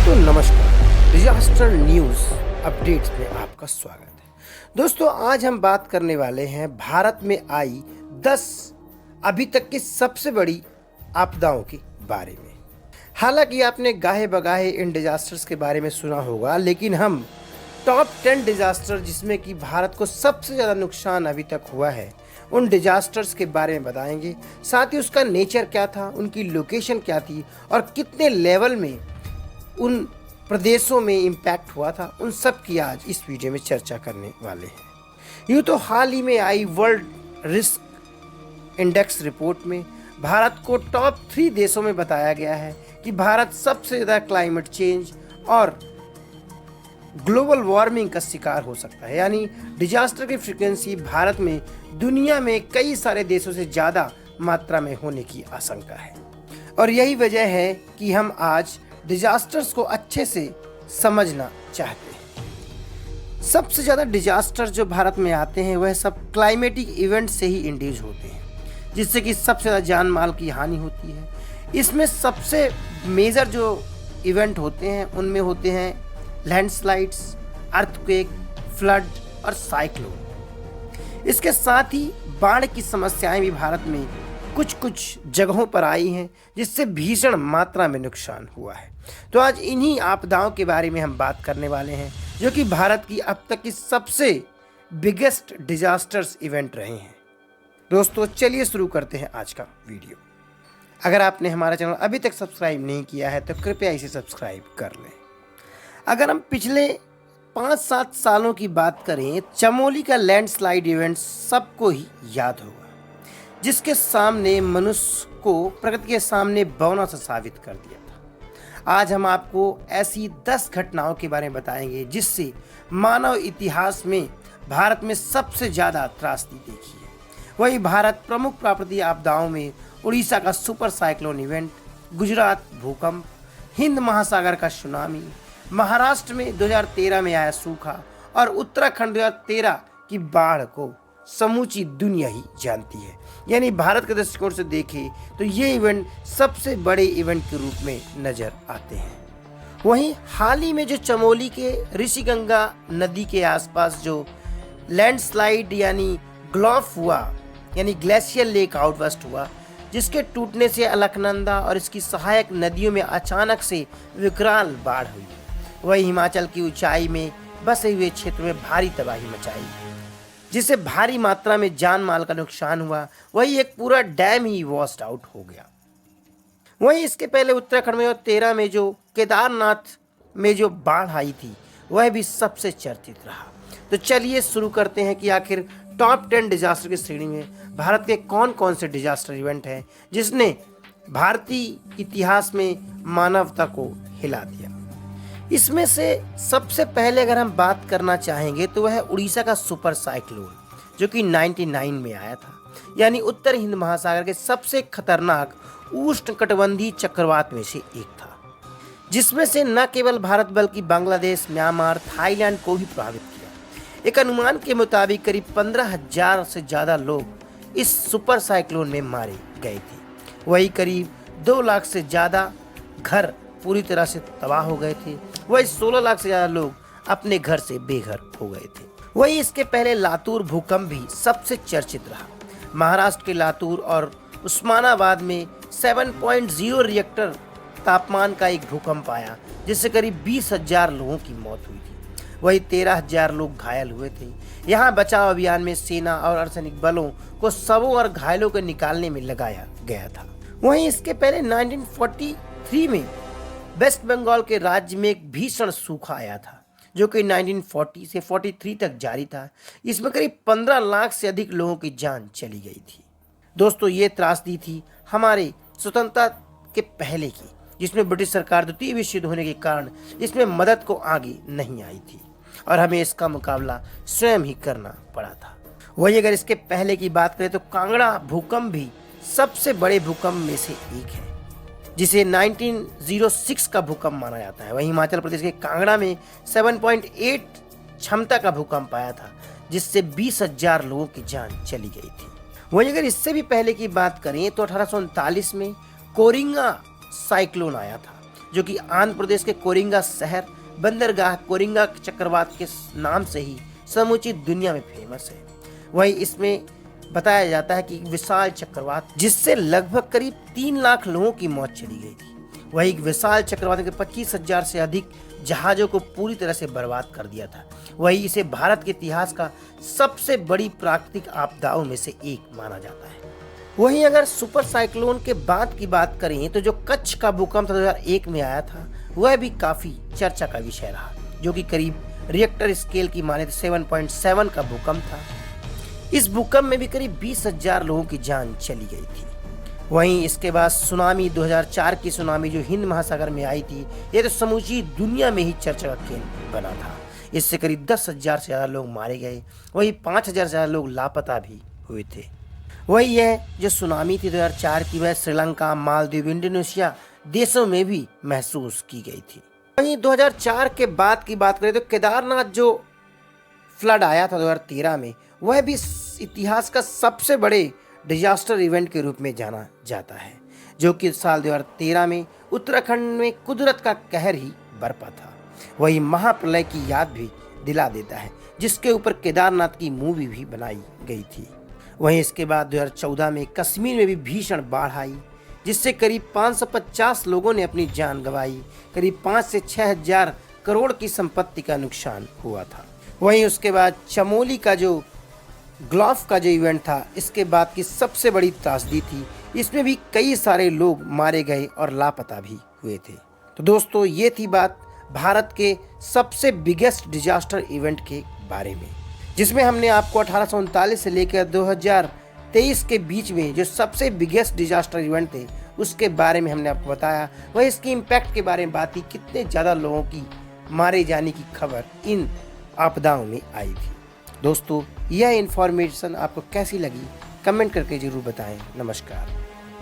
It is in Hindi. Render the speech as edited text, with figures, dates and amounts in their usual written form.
दोस्तों नमस्कार, डिजास्टर न्यूज़ अपडेट्स में आपका स्वागत है। दोस्तों आज हम बात करने वाले हैं भारत में आई 10 अभी तक की सबसे बड़ी आपदाओं के बारे में। हालांकि आपने गाहे बगाहे इन डिजास्टर्स के बारे में सुना होगा, लेकिन हम टॉप 10 डिजास्टर जिसमें कि भारत को सबसे ज़्यादा नुकसान अभी तक हुआ है उन डिजास्टर्स के बारे में बताएंगे। साथ ही उसका नेचर क्या था, उनकी लोकेशन क्या थी और कितने लेवल में उन प्रदेशों में इम्पैक्ट हुआ था, उन सब की आज इस वीडियो में चर्चा करने वाले हैं। यूँ तो हाल ही में आई वर्ल्ड रिस्क इंडेक्स रिपोर्ट में भारत को टॉप 3 देशों में बताया गया है कि भारत सबसे ज़्यादा क्लाइमेट चेंज और ग्लोबल वार्मिंग का शिकार हो सकता है। यानी डिजास्टर की फ्रीक्वेंसी भारत में दुनिया में कई सारे देशों से ज़्यादा मात्रा में होने की आशंका है, और यही वजह है कि हम आज डिजास्टर्स को अच्छे से समझना चाहते हैं। सबसे ज़्यादा डिजास्टर जो भारत में आते हैं वह सब क्लाइमेटिक इवेंट से ही इंड्यूस होते हैं, जिससे कि सबसे ज़्यादा जान माल की हानि होती है। इसमें सबसे मेजर जो इवेंट होते हैं उनमें होते हैं लैंडस्लाइड्स, अर्थक्वेक, फ्लड और साइक्लोन। इसके साथ ही बाढ़ की समस्याएं भी भारत में कुछ जगहों पर आई हैं, जिससे भीषण मात्रा में नुकसान हुआ है। तो आज इन्हीं आपदाओं के बारे में हम बात करने वाले हैं, जो कि भारत की अब तक की सबसे बिगेस्ट डिजास्टर्स इवेंट रहे हैं। दोस्तों चलिए शुरू करते हैं आज का वीडियो। अगर आपने हमारा चैनल अभी तक सब्सक्राइब नहीं किया है तो कृपया इसे सब्सक्राइब कर लें। अगर हम पिछले 5-7 सालों की बात करें, चमोली का लैंडस्लाइड इवेंट सबको ही याद होगा, जिसके सामने मनुष्य को प्रकृति के सामने बौना सा साबित कर दिया था। आज हम आपको ऐसी 10 घटनाओं के बारे में बताएंगे जिससे मानव इतिहास में भारत में सबसे ज़्यादा त्रासदी देखी है। वही भारत प्रमुख प्राकृतिक आपदाओं में उड़ीसा का सुपर साइक्लोन इवेंट, गुजरात भूकंप, हिंद महासागर का सुनामी, महाराष्ट्र में 2013 में आया सूखा और उत्तराखंड 2013 की बाढ़ को समूची दुनिया ही जानती है। यानी भारत के दृष्टिकोण से देखें तो ये इवेंट सबसे बड़े इवेंट के रूप में नजर आते हैं। वहीं हाल ही में जो चमोली के ऋषिगंगा नदी के आसपास जो लैंडस्लाइड यानी ग्लॉफ हुआ, यानी ग्लेशियर लेक आउटबर्स्ट हुआ, जिसके टूटने से अलकनंदा और इसकी सहायक नदियों में अचानक से विकराल बाढ़ हुई। वही हिमाचल की ऊंचाई में बसे हुए क्षेत्र में भारी तबाही मचाई, जिससे भारी मात्रा में जान माल का नुकसान हुआ। वही एक पूरा डैम ही वॉश्ड आउट हो गया। वहीं इसके पहले उत्तराखंड में 2013 में जो केदारनाथ में जो बाढ़ आई थी वह भी सबसे चर्चित रहा। तो चलिए शुरू करते हैं कि आखिर टॉप 10 डिजास्टर की श्रेणी में भारत के कौन कौन से डिजास्टर इवेंट हैं जिसने भारतीय इतिहास में मानवता को हिला दिया। इसमें से सबसे पहले अगर हम बात करना चाहेंगे तो वह उड़ीसा का सुपर साइक्लोन, जो कि 99 में आया था। यानी उत्तर हिंद महासागर के सबसे खतरनाक उष्णकटिबंधीय चक्रवात में से एक था, जिसमें से न केवल भारत बल्कि बांग्लादेश, म्यांमार, थाईलैंड को भी प्रभावित किया। एक अनुमान के मुताबिक करीब 15,000 से ज़्यादा लोग इस सुपर साइक्लोन में मारे गए थे। वही करीब 2 लाख से ज़्यादा घर पूरी तरह से तबाह हो गए थे। वही 16 लाख से ज़्यादा लोग अपने घर से बेघर हो गए थे। वही इसके पहले लातूर भूकंप भी सबसे चर्चित रहा। महाराष्ट्र के लातूर और उस्मानाबाद में 7.0 रिएक्टर तापमान का एक भूकंप आया, जिससे करीब 20,000 लोगों की मौत हुई थी। वही 13,000 लोग घायल हुए थे। यहाँ बचाव अभियान में सेना और अर्धसैनिक बलों को शवों और घायलों को निकालने में लगाया गया था। वहीं इसके पहले 1943 में वेस्ट बंगाल के राज्य में एक भीषण सूखा आया था, जो कि 1940 से 43 तक जारी था। इसमें करीब 15 लाख से अधिक लोगों की जान चली गई थी। दोस्तों ये त्रासदी थी हमारे स्वतंत्रता के पहले की, जिसमें ब्रिटिश सरकार द्वितीय विश्व युद्ध होने के कारण इसमें मदद को आगे नहीं आई थी और हमें इसका मुकाबला स्वयं ही करना पड़ा था। वही अगर इसके पहले की बात करें तो कांगड़ा भूकंप भी सबसे बड़े भूकंप में से एक है, जिसे 1906 का भूकंप माना जाता है। वहीं हिमाचल प्रदेश के कांगड़ा में 7.8 क्षमता का भूकंप आया था, जिससे 20,000 लोगों की जान चली गई थी। वहीं अगर इससे भी पहले की बात करें तो 1839 में कोरिंगा साइक्लोन आया था, जो कि आंध्र प्रदेश के कोरिंगा शहर बंदरगाह कोरिंगा चक्रवात के नाम से ही समूची दुनिया में फेमस है। वहीं इसमें बताया जाता है कि विशाल चक्रवात जिससे लगभग करीब 3 लाख लोगों की मौत चली गई थी, वही विशाल चक्रवात के 25,000 से अधिक जहाजों को पूरी तरह से बर्बाद कर दिया था। वही इसे भारत के इतिहास का सबसे बड़ी प्राकृतिक आपदाओं में से एक माना जाता है। वहीं अगर सुपर साइक्लोन के बाद की बात करें तो जो कच्छ का भूकंप 2001 में आया था वह भी काफी चर्चा का विषय रहा, जो कि करीब रिएक्टर स्केल की माने तो 7.7 का भूकंप था। इस भूकंप में भी करीब 20,000 लोगों की जान चली गई थी। वहीं इसके बाद सुनामी 2004 की सुनामी जो हिंद महासागर में आई थी, ये तो समूची दुनिया में ही चर्चा का केंद्र बना था। इससे करीब 10,000 से ज़्यादा लोग मारे गए, वहीं 5,000 से ज़्यादा लोग लापता भी हुए थे। वही यह जो सुनामी थी 2004 की, वह श्रीलंका, मालदीव, इंडोनेशिया देशों में भी महसूस की गई थी। वहीं 2004 के बाद की बात करें तो केदारनाथ जो फ्लड आया था 2013 में, वह भी इतिहास का सबसे बड़े डिजास्टर इवेंट के रूप में जाना जाता है, जो कि साल 2013 में उत्तराखंड में कुदरत का कहर ही बरपा था। वही महाप्रलय की याद भी दिला देता है, जिसके ऊपर केदारनाथ की मूवी भी बनाई गई थी। वहीं इसके बाद 2014 में कश्मीर में भी भीषण बाढ़ आई, जिससे करीब 550 लोगों ने अपनी जान गंवाई। करीब 5 से 6 हजार करोड़ की संपत्ति का नुकसान हुआ था। वहीं उसके बाद चमोली का जो ग्लॉफ का जो इवेंट था, इसके बाद की सबसे बड़ी त्रासदी थी। इसमें भी कई सारे लोग मारे गए और लापता भी हुए थे। तो दोस्तों, ये थी बात भारत के सबसे बिगेस्ट डिजास्टर इवेंट के बारे में, जिसमें हमने आपको 1839 से लेकर 2023 के बीच में जो सबसे बिगेस्ट डिजास्टर इवेंट थे उसके बारे में हमने आपको बताया। वह इसकी इम्पैक्ट के बारे में बात की, कितने ज़्यादा लोगों की मारे जाने की खबर इन आपदाओं में आई थी। दोस्तों, यह इन्फॉर्मेशन आपको कैसी लगी कमेंट करके ज़रूर बताएं। नमस्कार।